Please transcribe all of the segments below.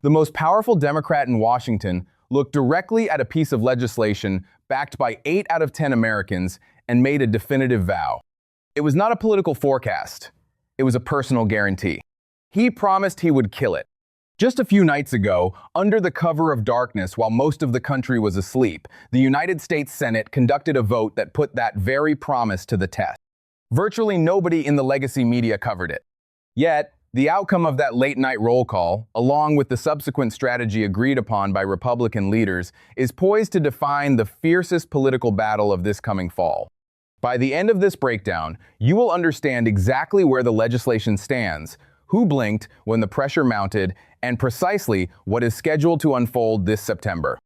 The most powerful Democrat in Washington looked directly at a piece of legislation backed by 8 out of 10 Americans and made a definitive vow. It was not a political forecast. It was a personal guarantee. He promised he would kill it. Just a few nights ago, under the cover of darkness while most of the country was asleep, the United States Senate conducted a vote that put that very promise to the test. Virtually nobody in the legacy media covered it. Yet, the outcome of that late-night roll call, along with the subsequent strategy agreed upon by Republican leaders, is poised to define the fiercest political battle of this coming fall. By the end of this breakdown, you will understand exactly where the legislation stands, who blinked when the pressure mounted, and precisely what is scheduled to unfold this September.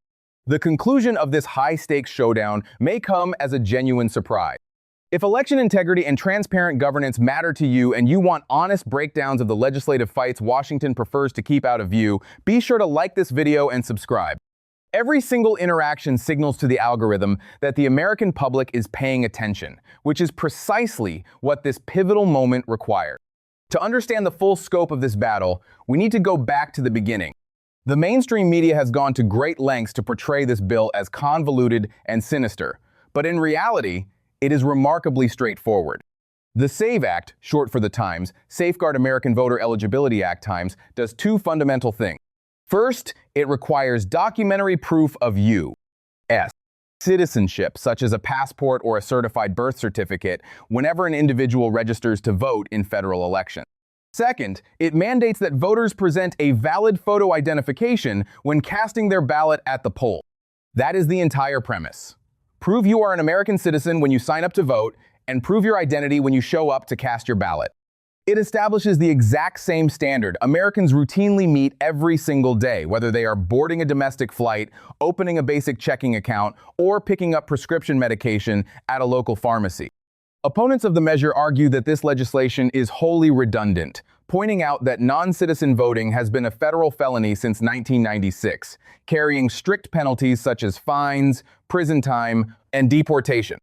The conclusion of this high-stakes showdown may come as a genuine surprise. If election integrity and transparent governance matter to you and you want honest breakdowns of the legislative fights Washington prefers to keep out of view, be sure to like this video and subscribe. Every single interaction signals to the algorithm that the American public is paying attention, which is precisely what this pivotal moment requires. To understand the full scope of this battle, we need to go back to the beginning. The mainstream media has gone to great lengths to portray this bill as convoluted and sinister, but in reality, it is remarkably straightforward. The SAVE Act, short for the Times, Safeguard American Voter Eligibility Act Times, does two fundamental things. First, it requires documentary proof of U.S. citizenship, such as a passport or a certified birth certificate, whenever an individual registers to vote in federal elections. Second, it mandates that voters present a valid photo identification when casting their ballot at the poll. That is the entire premise. Prove you are an American citizen when you sign up to vote, and prove your identity when you show up to cast your ballot. It establishes the exact same standard Americans routinely meet every single day, whether they are boarding a domestic flight, opening a basic checking account, or picking up prescription medication at a local pharmacy. Opponents of the measure argue that this legislation is wholly redundant, pointing out that non-citizen voting has been a federal felony since 1996, carrying strict penalties such as fines, prison time, and deportation.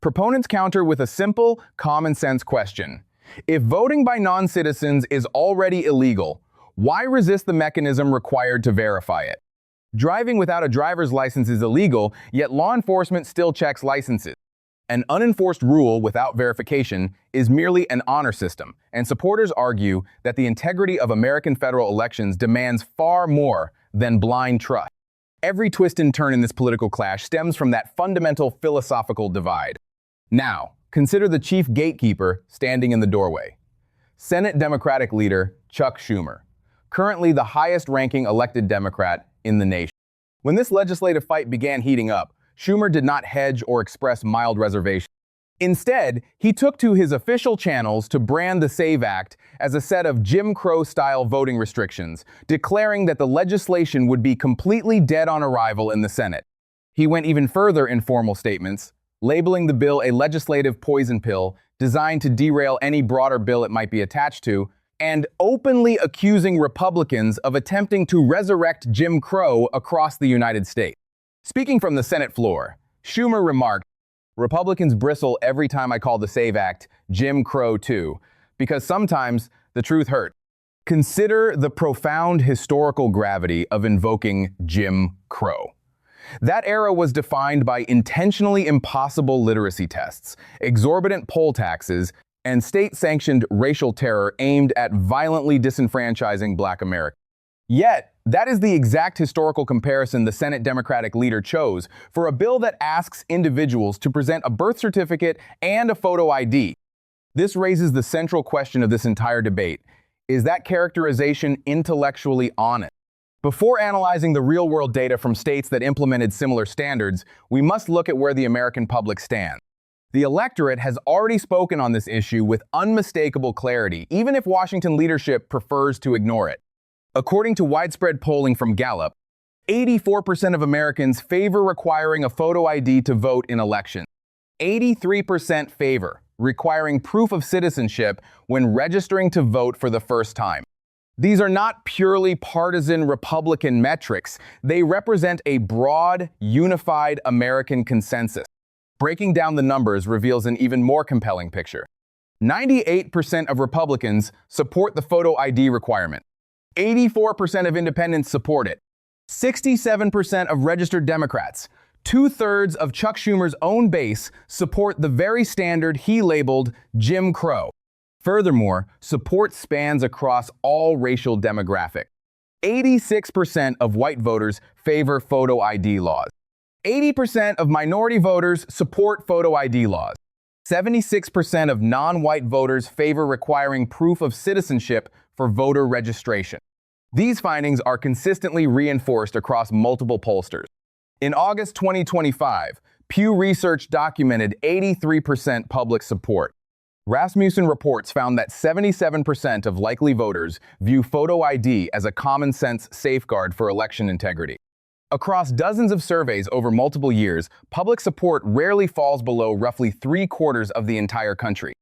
Proponents counter with a simple, common-sense question. If voting by non-citizens is already illegal, why resist the mechanism required to verify it? Driving without a driver's license is illegal, yet law enforcement still checks licenses. An unenforced rule without verification is merely an honor system, and supporters argue that the integrity of American federal elections demands far more than blind trust. Every twist and turn in this political clash stems from that fundamental philosophical divide. Now, consider the chief gatekeeper standing in the doorway. Senate Democratic leader Chuck Schumer, currently the highest-ranking elected Democrat in the nation. When this legislative fight began heating up, Schumer did not hedge or express mild reservation. Instead, he took to his official channels to brand the SAVE Act as a set of Jim Crow-style voting restrictions, declaring that the legislation would be completely dead on arrival in the Senate. He went even further in formal statements, labeling the bill a legislative poison pill designed to derail any broader bill it might be attached to, and openly accusing Republicans of attempting to resurrect Jim Crow across the United States. Speaking from the Senate floor, Schumer remarked, "Republicans bristle every time I call the SAVE Act Jim Crow too, because sometimes the truth hurts. Consider the profound historical gravity of invoking Jim Crow. That era was defined by intentionally impossible literacy tests, exorbitant poll taxes, and state-sanctioned racial terror aimed at violently disenfranchising Black Americans. Yet, that is the exact historical comparison the Senate Democratic leader chose for a bill that asks individuals to present a birth certificate and a photo ID. This raises the central question of this entire debate. Is that characterization intellectually honest? Before analyzing the real-world data from states that implemented similar standards, we must look at where the American public stands. The electorate has already spoken on this issue with unmistakable clarity, even if Washington leadership prefers to ignore it. According to widespread polling from Gallup, 84% of Americans favor requiring a photo ID to vote in elections. 83% favor requiring proof of citizenship when registering to vote for the first time. These are not purely partisan Republican metrics. They represent a broad, unified American consensus. Breaking down the numbers reveals an even more compelling picture. 98% of Republicans support the photo ID requirement. 84% of independents support it. 67% of registered Democrats, two-thirds of Chuck Schumer's own base, support the very standard he labeled Jim Crow. Furthermore, support spans across all racial demographics. 86% of white voters favor photo ID laws. 80% of minority voters support photo ID laws. 76% of non-white voters favor requiring proof of citizenship for voter registration. These findings are consistently reinforced across multiple pollsters. In August 2025, Pew Research documented 83% public support. Rasmussen reports found that 77% of likely voters view photo ID as a common-sense safeguard for election integrity. Across dozens of surveys over multiple years, public support rarely falls below roughly 3/4 of the entire country.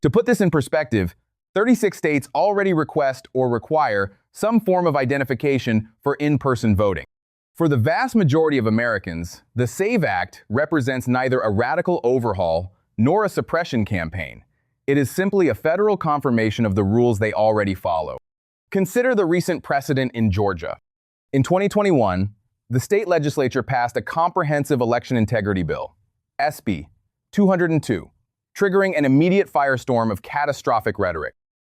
To put this in perspective, 36 states already request or require some form of identification for in-person voting. For the vast majority of Americans, the SAVE Act represents neither a radical overhaul nor a suppression campaign. It is simply a federal confirmation of the rules they already follow. Consider the recent precedent in Georgia. In 2021, the state legislature passed a comprehensive election integrity bill, SB 202, triggering an immediate firestorm of catastrophic rhetoric.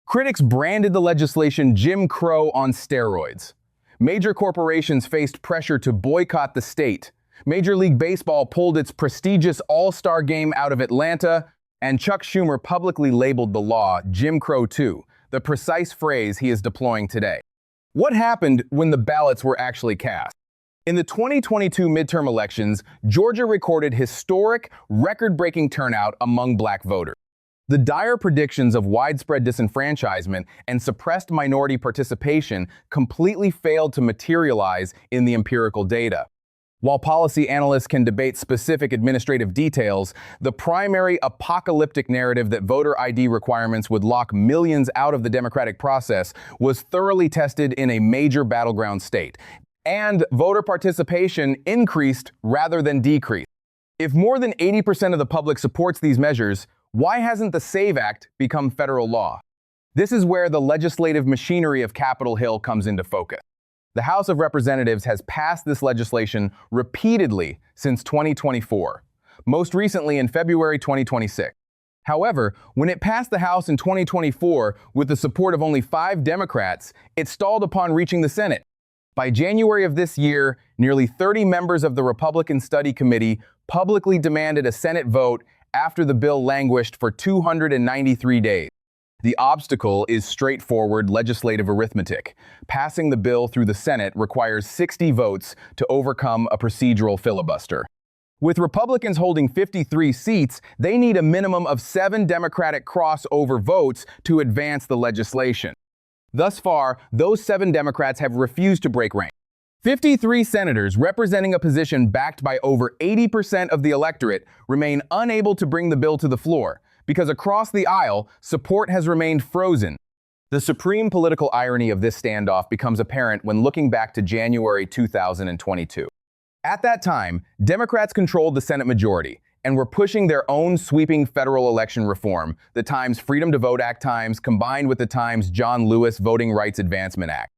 Critics branded the legislation Jim Crow on steroids. Major corporations faced pressure to boycott the state. Major League Baseball pulled its prestigious All-Star game out of Atlanta, and Chuck Schumer publicly labeled the law Jim Crow 2, the precise phrase he is deploying today. What happened when the ballots were actually cast? In the 2022 midterm elections, Georgia recorded historic, record-breaking turnout among black voters. The dire predictions of widespread disenfranchisement and suppressed minority participation completely failed to materialize in the empirical data. While policy analysts can debate specific administrative details, the primary apocalyptic narrative that voter ID requirements would lock millions out of the democratic process was thoroughly tested in a major battleground state, and voter participation increased rather than decreased. If more than 80% of the public supports these measures, why hasn't the SAVE Act become federal law? This is where the legislative machinery of Capitol Hill comes into focus. The House of Representatives has passed this legislation repeatedly since 2024, most recently in February 2026. However, when it passed the House in 2024 with the support of only 5 Democrats, it stalled upon reaching the Senate. By January of this year, nearly 30 members of the Republican Study Committee publicly demanded a Senate vote after the bill languished for 293 days. The obstacle is straightforward legislative arithmetic. Passing the bill through the Senate requires 60 votes to overcome a procedural filibuster. With Republicans holding 53 seats, they need a minimum of 7 Democratic crossover votes to advance the legislation. Thus far, those 7 Democrats have refused to break rank. 53 senators representing a position backed by over 80% of the electorate remain unable to bring the bill to the floor, because across the aisle, support has remained frozen. The supreme political irony of this standoff becomes apparent when looking back to January 2022. At that time, Democrats controlled the Senate majority and were pushing their own sweeping federal election reform, the Times Freedom to Vote Act times combined with the Times John Lewis Voting Rights Advancement Act.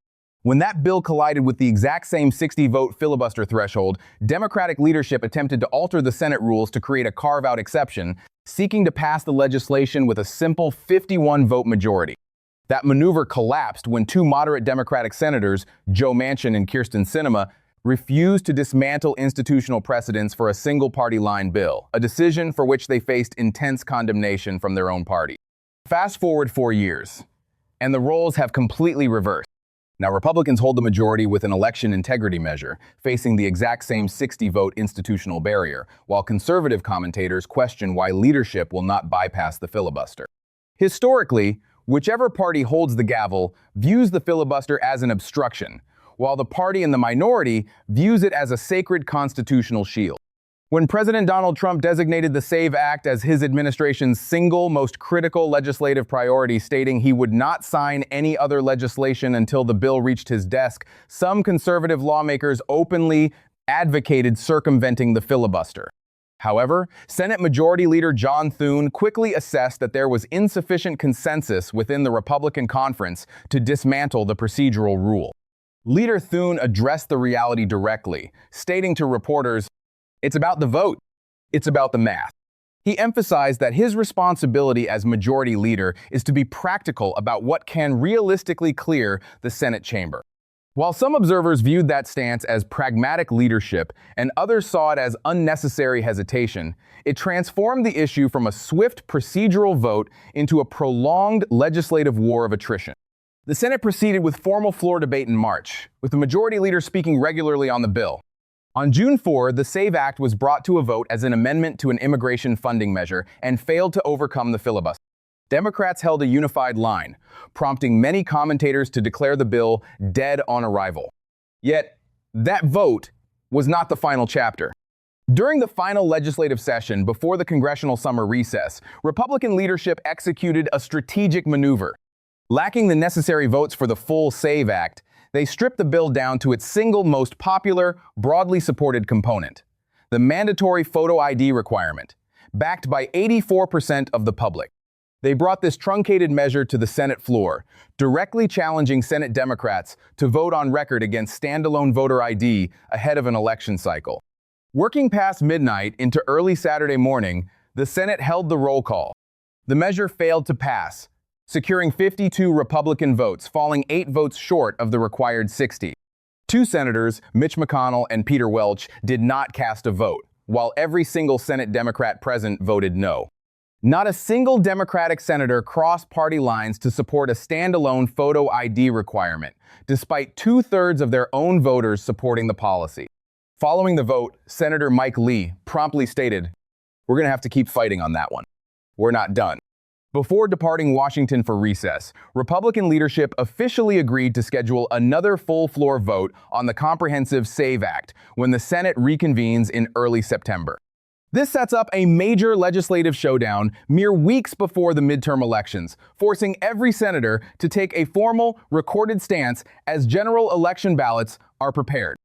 When that bill collided with the exact same 60-vote filibuster threshold, Democratic leadership attempted to alter the Senate rules to create a carve-out exception, seeking to pass the legislation with a simple 51-vote majority. That maneuver collapsed when 2 moderate Democratic senators, Joe Manchin and Kyrsten Sinema, refused to dismantle institutional precedents for a single-party line bill, a decision for which they faced intense condemnation from their own party. Fast forward 4 years, and the roles have completely reversed. Now, Republicans hold the majority with an election integrity measure, facing the exact same 60-vote institutional barrier, while conservative commentators question why leadership will not bypass the filibuster. Historically, whichever party holds the gavel views the filibuster as an obstruction, while the party in the minority views it as a sacred constitutional shield. When President Donald Trump designated the SAVE Act as his administration's single most critical legislative priority, stating he would not sign any other legislation until the bill reached his desk, some conservative lawmakers openly advocated circumventing the filibuster. However, Senate Majority Leader John Thune quickly assessed that there was insufficient consensus within the Republican conference to dismantle the procedural rule. Leader Thune addressed the reality directly, stating to reporters, "It's about the vote. It's about the math." He emphasized that his responsibility as Majority Leader is to be practical about what can realistically clear the Senate chamber. While some observers viewed that stance as pragmatic leadership and others saw it as unnecessary hesitation, it transformed the issue from a swift procedural vote into a prolonged legislative war of attrition. The Senate proceeded with formal floor debate in March, with the Majority Leader speaking regularly on the bill. On June 4, the SAVE Act was brought to a vote as an amendment to an immigration funding measure and failed to overcome the filibuster. Democrats held a unified line, prompting many commentators to declare the bill dead on arrival. Yet, that vote was not the final chapter. During the final legislative session before the congressional summer recess, Republican leadership executed a strategic maneuver. Lacking the necessary votes for the full SAVE Act, they stripped the bill down to its single most popular, broadly supported component, the mandatory photo ID requirement, backed by 84% of the public. They brought this truncated measure to the Senate floor, directly challenging Senate Democrats to vote on record against standalone voter ID ahead of an election cycle. Working past midnight into early Saturday morning, the Senate held the roll call. The measure failed to pass, securing 52 Republican votes, falling 8 votes short of the required 60. 2 senators, Mitch McConnell and Peter Welch, did not cast a vote, while every single Senate Democrat present voted no. Not a single Democratic senator crossed party lines to support a standalone photo ID requirement, despite 2/3 of their own voters supporting the policy. Following the vote, Senator Mike Lee promptly stated, "We're going to have to keep fighting on that one. We're not done." Before departing Washington for recess, Republican leadership officially agreed to schedule another full-floor vote on the comprehensive SAVE Act when the Senate reconvenes in early September. This sets up a major legislative showdown mere weeks before the midterm elections, forcing every senator to take a formal, recorded stance as general election ballots are prepared.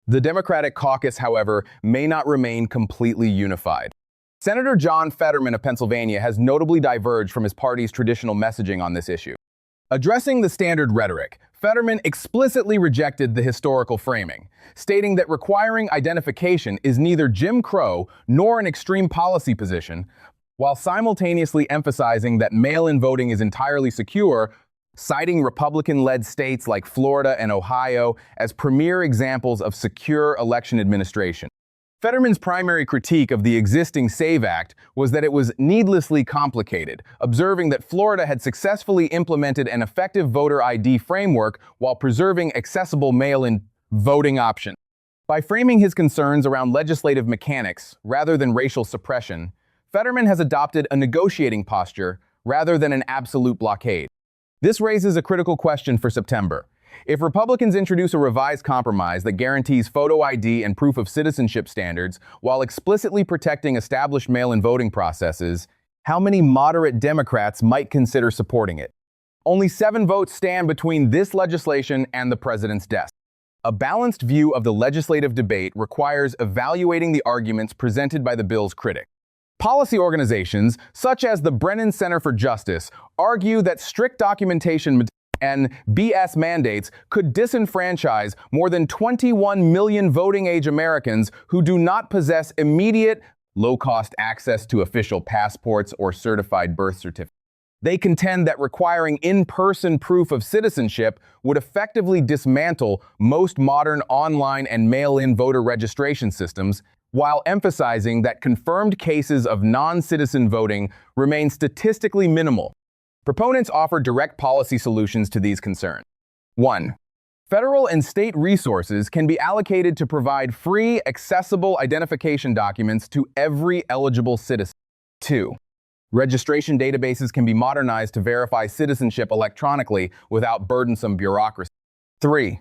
The Democratic caucus, however, may not remain completely unified. Senator John Fetterman of Pennsylvania has notably diverged from his party's traditional messaging on this issue. Addressing the standard rhetoric, Fetterman explicitly rejected the historical framing, stating that requiring identification is neither Jim Crow nor an extreme policy position, while simultaneously emphasizing that mail-in voting is entirely secure, citing Republican-led states like Florida and Ohio as premier examples of secure election administration. Fetterman's primary critique of the existing SAVE Act was that it was needlessly complicated, observing that Florida had successfully implemented an effective voter ID framework while preserving accessible mail-in voting options. By framing his concerns around legislative mechanics rather than racial suppression, Fetterman has adopted a negotiating posture rather than an absolute blockade. This raises a critical question for September. If Republicans introduce a revised compromise that guarantees photo ID and proof of citizenship standards while explicitly protecting established mail-in voting processes, how many moderate Democrats might consider supporting it? Only 7 votes stand between this legislation and the president's desk. A balanced view of the legislative debate requires evaluating the arguments presented by the bill's critics. Policy organizations, such as the Brennan Center for Justice, argue that strict documentation and BS mandates could disenfranchise more than 21 million voting-age Americans who do not possess immediate, low-cost access to official passports or certified birth certificates. They contend that requiring in-person proof of citizenship would effectively dismantle most modern online and mail-in voter registration systems, while emphasizing that confirmed cases of non-citizen voting remain statistically minimal. Proponents offer direct policy solutions to these concerns. 1. Federal and state resources can be allocated to provide free, accessible identification documents to every eligible citizen. 2. Registration databases can be modernized to verify citizenship electronically without burdensome bureaucracy. 3.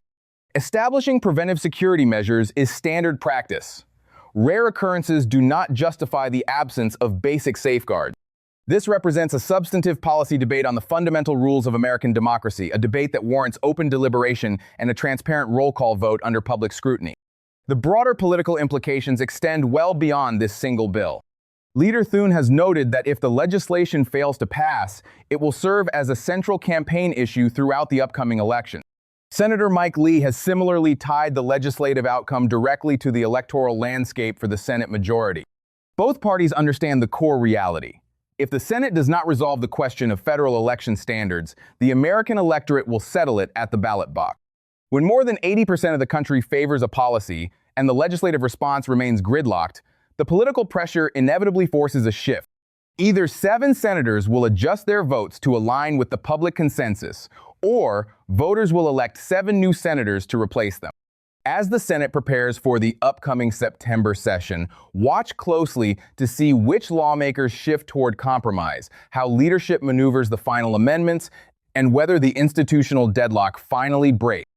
Establishing preventive security measures is standard practice. Rare occurrences do not justify the absence of basic safeguards. This represents a substantive policy debate on the fundamental rules of American democracy, a debate that warrants open deliberation and a transparent roll call vote under public scrutiny. The broader political implications extend well beyond this single bill. Leader Thune has noted that if the legislation fails to pass, it will serve as a central campaign issue throughout the upcoming election. Senator Mike Lee has similarly tied the legislative outcome directly to the electoral landscape for the Senate majority. Both parties understand the core reality. If the Senate does not resolve the question of federal election standards, the American electorate will settle it at the ballot box. When more than 80% of the country favors a policy and the legislative response remains gridlocked, the political pressure inevitably forces a shift. Either 7 senators will adjust their votes to align with the public consensus, or voters will elect 7 new senators to replace them. As the Senate prepares for the upcoming September session, watch closely to see which lawmakers shift toward compromise, how leadership maneuvers the final amendments, and whether the institutional deadlock finally breaks.